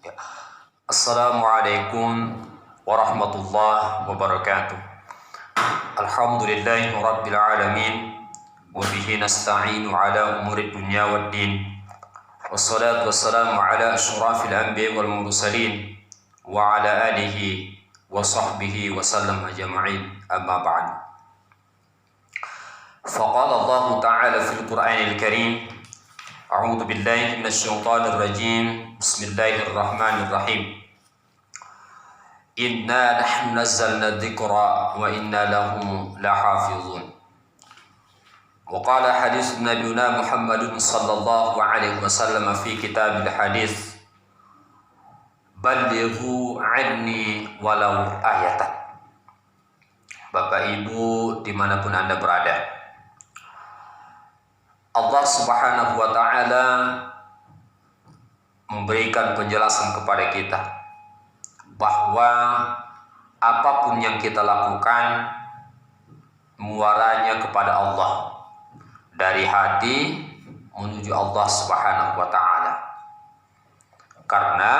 Ya. Assalamualaikum warahmatullahi wabarakatuh. Alhamdulillahi rabbil alamin. Wabihi nasta'inu ala umuri dunya waddin. Wassalatu wassalamu ala ashrafil anbiya wal mursalin wa ala alihi wa sahbihi wa sallam ajma'in. Amma ba'd. Faqala Allah ta'ala fil Qur'anil Karim, A'udzu billahi minasyaitonir rajim. Bismillahirrahmanirrahim. Inna nahnu nazzalna dzikra wa inna lahu lahafizun. Wa qala hadits nabiyuna Muhammadun sallallahu alaihi wasallam fi kitabil hadits, Ballighu anni walau ayatan. Bapak Ibu dimanapun Anda berada, Allah Subhanahu wa ta'ala memberikan penjelasan kepada kita bahwa apapun yang kita lakukan muaranya kepada Allah, dari hati menuju Allah Subhanahu wa ta'ala. Karena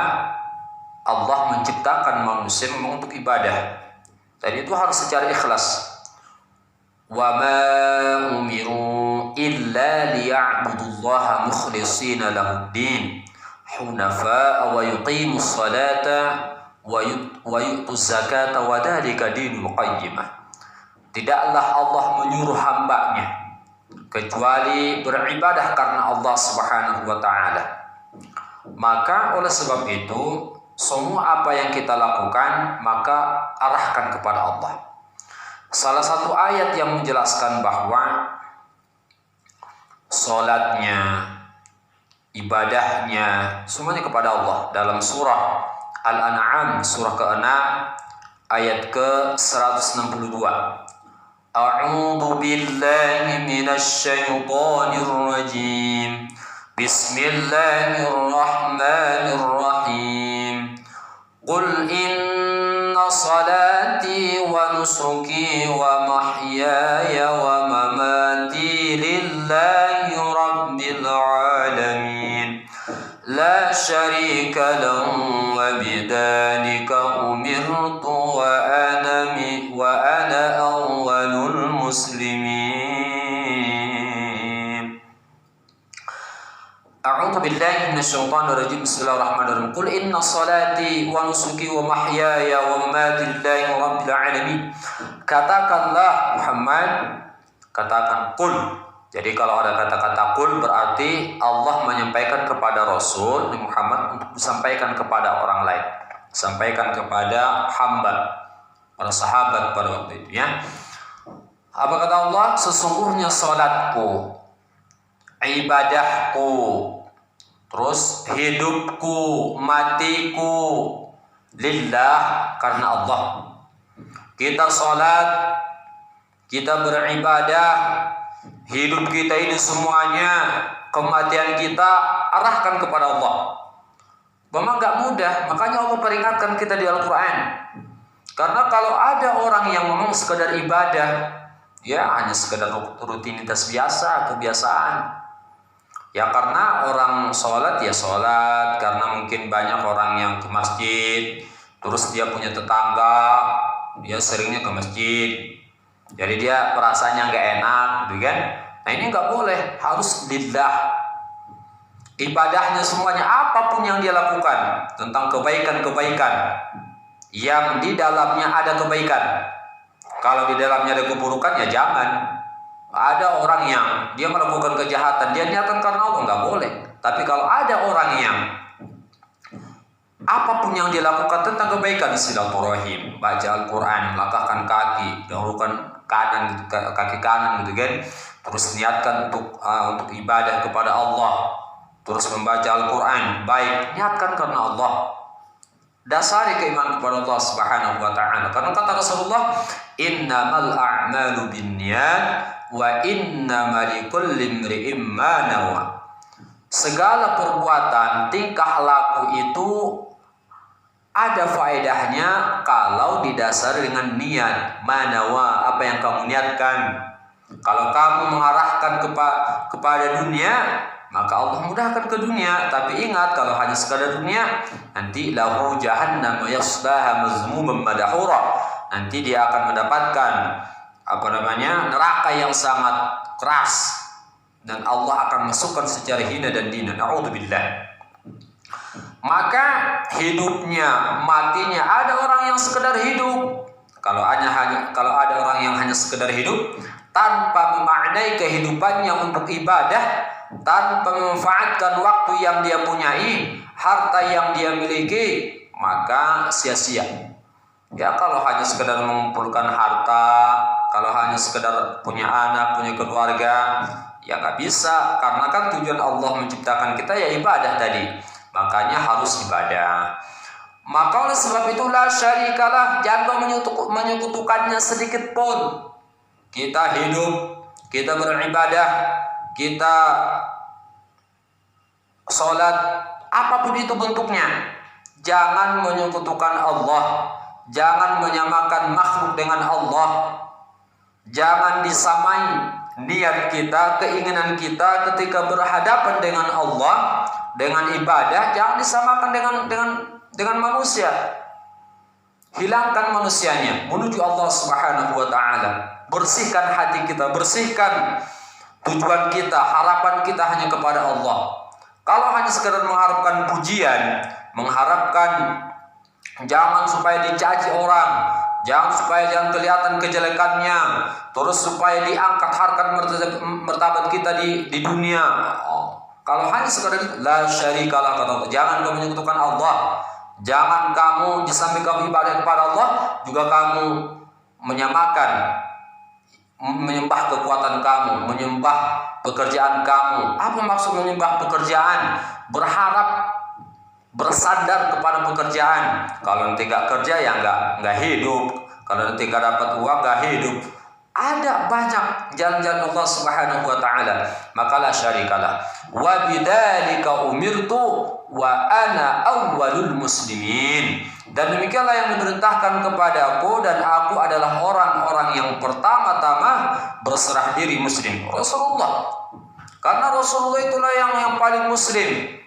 Allah menciptakan manusia memang untuk ibadah, dan itu harus secara ikhlas. Wa ma umiru illa liya'budullaha mukhlishina lahud-din hunafa'a wa yuqimus salata wa yu'tuz zakata wa dzalika dinul qayyimah. Tidaklah Allah menyuruh hambanya kecuali beribadah karena Allah Subhanahu wa ta'ala. Maka oleh sebab itu, semua apa yang kita lakukan maka arahkan kepada Allah. Salah satu ayat yang menjelaskan bahwa salatnya, ibadahnya semuanya kepada Allah dalam surah Al-An'am surah ke-6 ayat ke-162. A'udzu billahi minasy syaithanir rajim. Bismillahirrahmanirrahim. Qul inna salati wa nusuki wa mahyaya wa mamati lillahi rabbil alamin. La syarika lahu wa bidzalika umirtu wa ana awwalul muslimin. A'udzu billahi minasyaitonir rajim. Bismillahirrahmanirrahim. Qul inna salati wa nusuki wa mahyaya wa mamati lillahi rabbil alamin. Katakanlah Muhammad, katakan qul. Jadi kalau ada kata-kata qul berarti Allah menyampaikan kepada Rasul Muhammad untuk disampaikan kepada orang lain, sampaikan kepada hamba, para sahabat pada waktu itu, ya. Apa kata Allah? Sesungguhnya salatku, ibadahku, terus hidupku, matiku lillah, karena Allah. Kita salat, kita beribadah, hidup kita ini semuanya, kematian kita arahkan kepada Allah. Memang gak mudah, makanya Allah peringatkan kita di Al-Quran. Karena kalau ada orang yang memang sekedar ibadah, ya hanya sekedar rutinitas biasa, kebiasaan, ya karena orang sholat ya sholat, karena mungkin banyak orang yang ke masjid, terus dia punya tetangga, dia seringnya ke masjid, jadi dia perasaannya nggak enak, gitu kan? Nah ini nggak boleh, harus lillah. Ibadahnya semuanya, apapun yang dia lakukan tentang kebaikan-kebaikan yang di dalamnya ada kebaikan. Kalau di dalamnya ada keburukan ya jangan. Ada orang yang dia melakukan kejahatan, dia niatkan karena Allah, nggak boleh. Tapi kalau ada orang yang apapun yang dilakukan tentang kebaikan, silaturahim, baca Al-Quran, melangkahkan kaki, dahulukan kanan, kaki kanan, gitu kan, terus niatkan untuk ibadah kepada Allah, terus membaca Al-Quran, baik, niatkan karena Allah. Dasari keimanan kepada Allah Subhanahu wa ta'ala. Karena kata Rasulullah, innamal a'malu binniyat wa innamal likulli imri'in ma nawa. Segala perbuatan, tingkah laku itu ada faedahnya kalau didasari dengan niat. Manawa, apa yang kamu niatkan. Kalau kamu mengarahkan kepada dunia, maka Allah mudahkan ke dunia. Tapi ingat, kalau hanya sekadar dunia, nanti lahu jahannam yaslaha mazmuman madhura. Nanti dia akan mendapatkan neraka yang sangat keras, dan Allah akan masukkan secara hina dan dina. Na'udzubillah. Maka hidupnya, matinya, ada orang yang sekedar hidup. Kalau ada orang yang hanya sekedar hidup tanpa memaknai kehidupannya untuk ibadah, tanpa memanfaatkan waktu yang dia punyai, harta yang dia miliki, maka sia-sia. Ya, kalau hanya sekedar mengumpulkan harta, kalau hanya sekedar punya anak, punya keluarga, ya nggak bisa. Karena kan tujuan Allah menciptakan kita ya ibadah tadi. Makanya harus ibadah. Maka oleh sebab itu la syarikalah, jangan menyekutukannya sedikit pun. Kita hidup, kita beribadah, kita sholat, apapun itu bentuknya, jangan menyekutukan Allah, jangan menyamakan makhluk dengan Allah, jangan disamai niat kita, keinginan kita ketika berhadapan dengan Allah, dengan ibadah, jangan disamakan dengan manusia. Hilangkan manusianya menuju Allah Subhanahu wa taala. Bersihkan hati kita, bersihkan tujuan kita, harapan kita hanya kepada Allah. Kalau hanya sekedar mengharapkan pujian, mengharapkan jangan supaya dicaci orang, jangan kelihatan kejelekannya, terus supaya diangkat harkat martabat kita di dunia. Kalau hanya sekedar la syarikalah, kata Allah, jangan kamu menyekutukan Allah. Jangan kamu, di samping kamu ibadah kepada Allah, juga kamu menyembah kekuatan kamu, menyembah pekerjaan kamu. Apa maksud menyembah pekerjaan? Berharap, bersandar kepada pekerjaan. Kalau nanti gak kerja ya nggak hidup. Kalau nanti gak dapat uang gak hidup. Ada banyak jalan-jalan Allah Subhanahu wa taala. Maka la syarikalah. Wa bidzalika umirtu wa ana awwalul muslimin. Dan demikianlah yang diperintahkan kepadaku, dan aku adalah orang-orang yang pertama-tama berserah diri muslim. Rasulullah. Karena Rasulullah itulah yang paling muslim.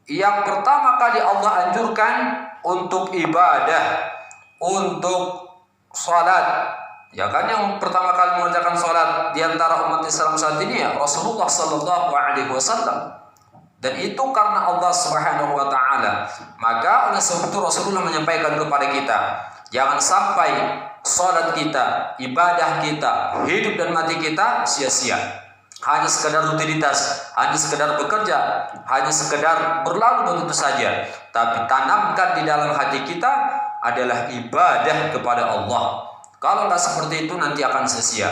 Yang pertama kali Allah anjurkan untuk ibadah, untuk salat. Ya kan, yang pertama kali mengerjakan salat di antara umat Islam saat ini ya Rasulullah sallallahu alaihi wasallam. Dan itu karena Allah Subhanahu wa taala. Maka oleh sebab itu Rasulullah menyampaikan kepada kita, jangan sampai salat kita, ibadah kita, hidup dan mati kita sia-sia. Hanya sekedar rutinitas, hanya sekedar bekerja, hanya sekedar berlalu begitu saja. Tapi tanamkan di dalam hati kita adalah ibadah kepada Allah. Kalau tidak seperti itu nanti akan sia-sia.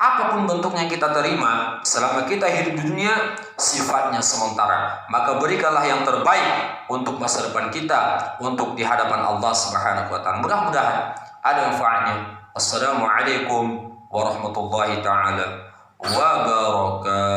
Apapun bentuknya kita terima, selama kita hidup di dunia, sifatnya sementara. Maka berikanlah yang terbaik untuk masa depan kita, untuk di hadapan Allah Subhanahu wa taala. Mudah-mudahan ada manfaatnya. Assalamualaikum warahmatullahi taala wabarakatuh.